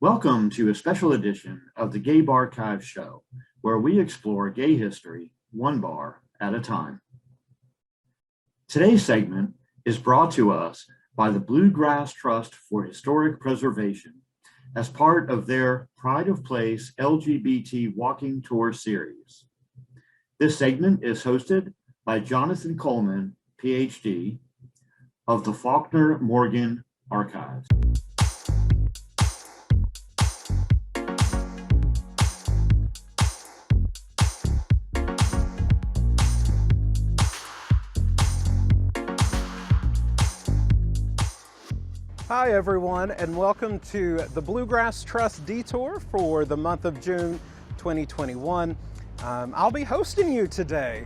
Welcome to a special edition of the Gay Barchive Show, where we explore gay history one bar at a time. Today's segment is brought to us by the Bluegrass Trust for Historic Preservation as part of their Pride of Place LGBT Walking Tour series. This segment is hosted by Jonathan Coleman, PhD, of the Faulkner Morgan Archives. Hi everyone, and welcome to the Bluegrass Trust Detour for the month of June 2021. I'll be hosting you today,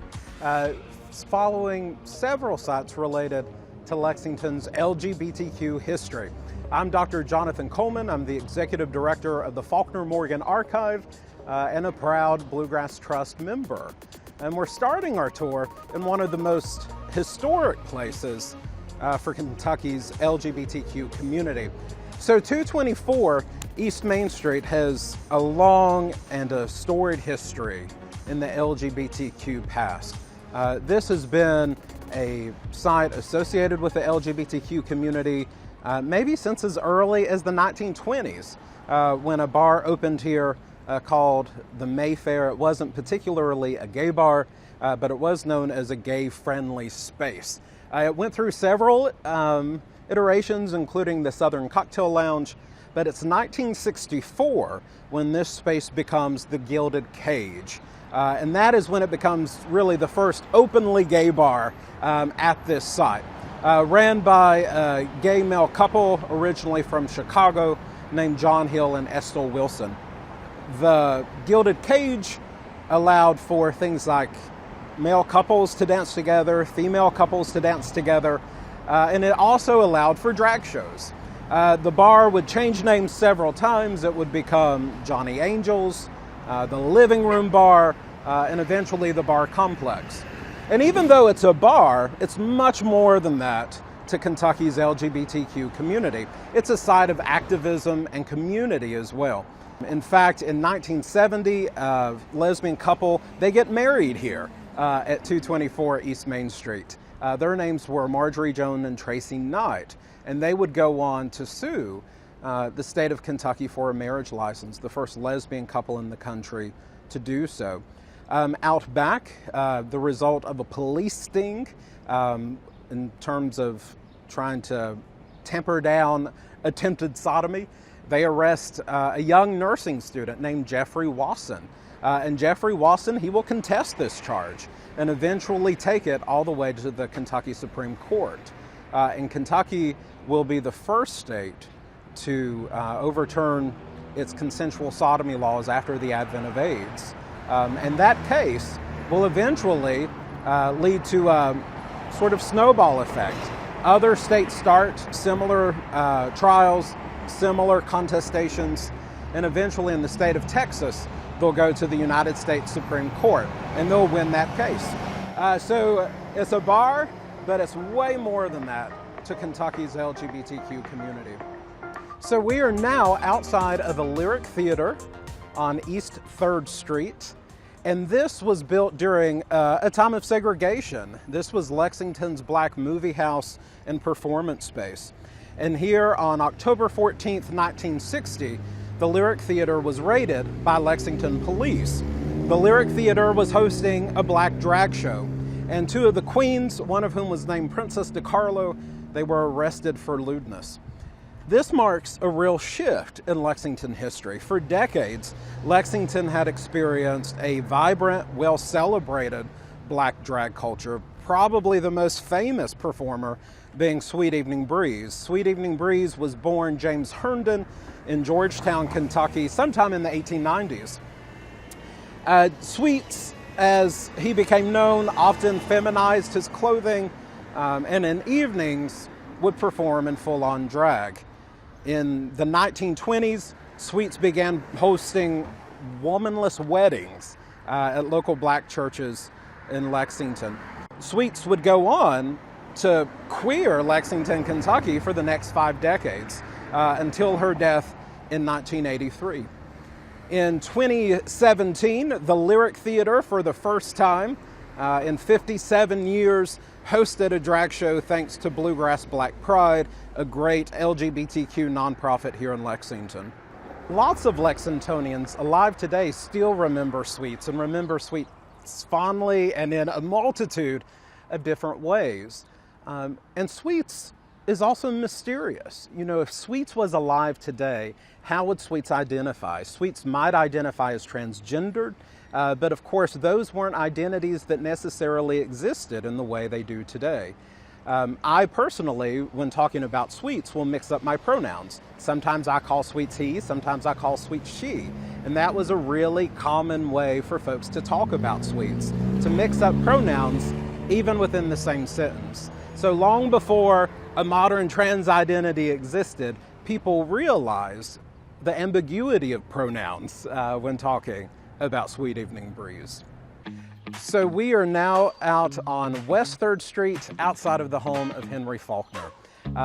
following several sites related to Lexington's LGBTQ history. I'm Dr. Jonathan Coleman. I'm the Executive Director of the Faulkner Morgan Archive and a proud Bluegrass Trust member. And we're starting our tour in one of the most historic places for Kentucky's LGBTQ community. So 224 East Main Street has a long and a storied history in the LGBTQ past. This has been a site associated with the LGBTQ community maybe since as early as the 1920s when a bar opened here called the Mayfair. It wasn't particularly a gay bar, but it was known as a gay-friendly space. It went through several iterations, including the Southern Cocktail Lounge, but it's 1964 when this space becomes the Gilded Cage. And that is when it becomes really the first openly gay bar at this site. Ran by a gay male couple originally from Chicago named John Hill and Estelle Wilson. The Gilded Cage allowed for things like male couples to dance together, female couples to dance together, and it also allowed for drag shows. The bar would change names several times. It would become Johnny Angel's, the Living Room Bar, and eventually the Bar Complex. And even though it's a bar, it's much more than that to Kentucky's LGBTQ community. It's a site of activism and community as well. In fact, in 1970, a lesbian couple, they get married here at 224 East Main Street. Their names were Marjorie Joan and Tracy Knight, and they would go on to sue the state of Kentucky for a marriage license, the first lesbian couple in the country to do so. Out back, the result of a police sting in terms of trying to tamper down attempted sodomy, they arrest a young nursing student named Jeffrey Wasson. And Jeffrey Wasson, he will contest this charge and eventually take it all the way to the Kentucky Supreme Court. And Kentucky will be the first state to overturn its consensual sodomy laws after the advent of AIDS. And that case will eventually lead to a sort of snowball effect. Other states start similar trials, similar contestations, and eventually in the state of Texas, they'll go to the United States Supreme Court and they'll win that case. So it's a bar, but it's way more than that to Kentucky's LGBTQ community. So we are now outside of the Lyric Theater on East 3rd Street. And this was built during a time of segregation. This was Lexington's black movie house and performance space. And here on October 14th, 1960, the Lyric Theater was raided by Lexington police. The Lyric Theater was hosting a black drag show, and two of the queens, one of whom was named Princess DiCarlo, they were arrested for lewdness. This marks a real shift in Lexington history. For decades, Lexington had experienced a vibrant, well-celebrated black drag culture, probably the most famous performer being Sweet Evening Breeze. Sweet Evening Breeze was born James Herndon in Georgetown, Kentucky, sometime in the 1890s. Sweets, as he became known, often feminized his clothing and in evenings would perform in full-on drag. In the 1920s, Sweets began hosting womanless weddings at local black churches in Lexington. Sweets would go on to queer Lexington, Kentucky for the next 5 decades until her death in 1983. In 2017, the Lyric Theater, for the first time in 57 years, hosted a drag show thanks to Bluegrass Black Pride, a great LGBTQ nonprofit here in Lexington. Lots of Lexingtonians alive today still remember Sweets, and remember Sweets fondly and in a multitude of different ways. And Sweets is also mysterious. You know, if Sweets was alive today, how would Sweets identify? Sweets might identify as transgendered, but of course those weren't identities that necessarily existed in the way they do today. I personally, when talking about Sweets, will mix up my pronouns. Sometimes I call Sweets he, sometimes I call Sweets she. And that was a really common way for folks to talk about Sweets, to mix up pronouns even within the same sentence. So long before a modern trans identity existed, people realized the ambiguity of pronouns when talking about Sweet Evening Breeze. So we are now out on West 3rd Street, outside of the home of Henry Faulkner.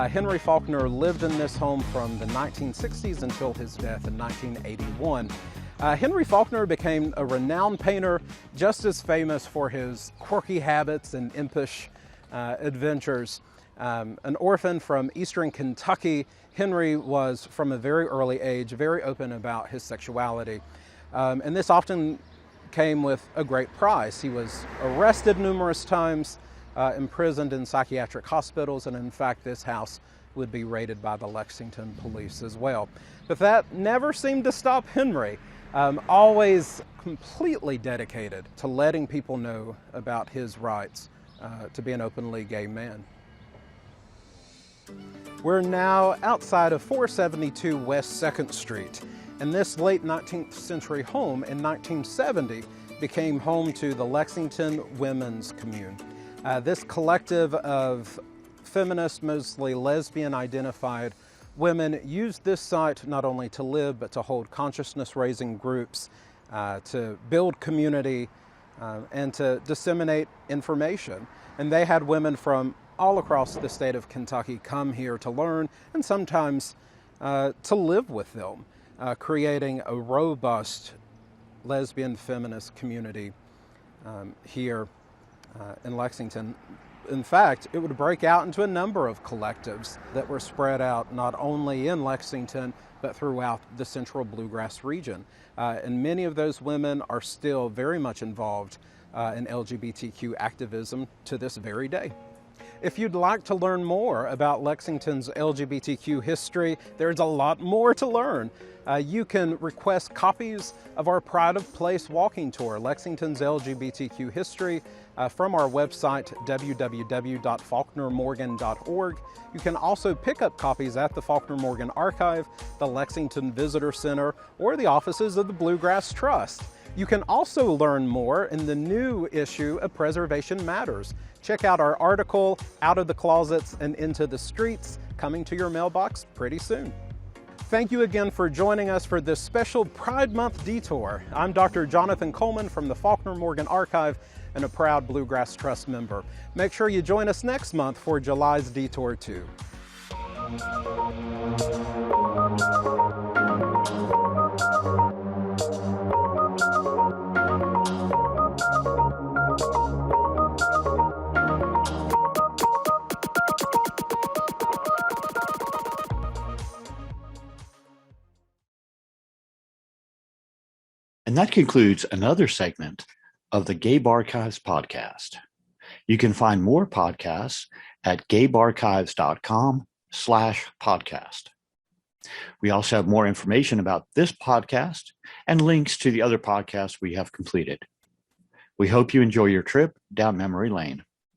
Henry Faulkner lived in this home from the 1960s until his death in 1981. Henry Faulkner became a renowned painter, just as famous for his quirky habits and impish adventures. An orphan from eastern Kentucky, Henry was, from a very early age, very open about his sexuality. And this often came with a great price. He was arrested numerous times, imprisoned in psychiatric hospitals, and in fact this house would be raided by the Lexington police as well. But that never seemed to stop Henry, always completely dedicated to letting people know about his rights to be an openly gay man. We're now outside of 472 West 2nd Street, and this late 19th century home in 1970 became home to the Lexington Women's Commune. This collective of feminist, mostly lesbian-identified women used this site not only to live, but to hold consciousness-raising groups, to build community, and to disseminate information. And they had women from all across the state of Kentucky come here to learn and sometimes to live with them, creating a robust lesbian feminist community here in Lexington. In fact, it would break out into a number of collectives that were spread out not only in Lexington, but throughout the central bluegrass region. And many of those women are still very much involved in LGBTQ activism to this very day. If you'd like to learn more about Lexington's LGBTQ history, there's a lot more to learn. You can request copies of our Pride of Place walking tour, Lexington's LGBTQ history, from our website, www.faulknermorgan.org. You can also pick up copies at the Faulkner Morgan Archive, the Lexington Visitor Center, or the offices of the Bluegrass Trust. You can also learn more in the new issue of Preservation Matters. Check out our article, Out of the Closets and Into the Streets, coming to your mailbox pretty soon. Thank you again for joining us for this special Pride Month detour. I'm Dr. Jonathan Coleman from the Faulkner Morgan Archive and a proud Bluegrass Trust member. Make sure you join us next month for July's Detour 2. And that concludes another segment of the Gabe Archives podcast. You can find more podcasts at gabearchives.com/podcast. We also have more information about this podcast and links to the other podcasts we have completed. We hope you enjoy your trip down memory lane.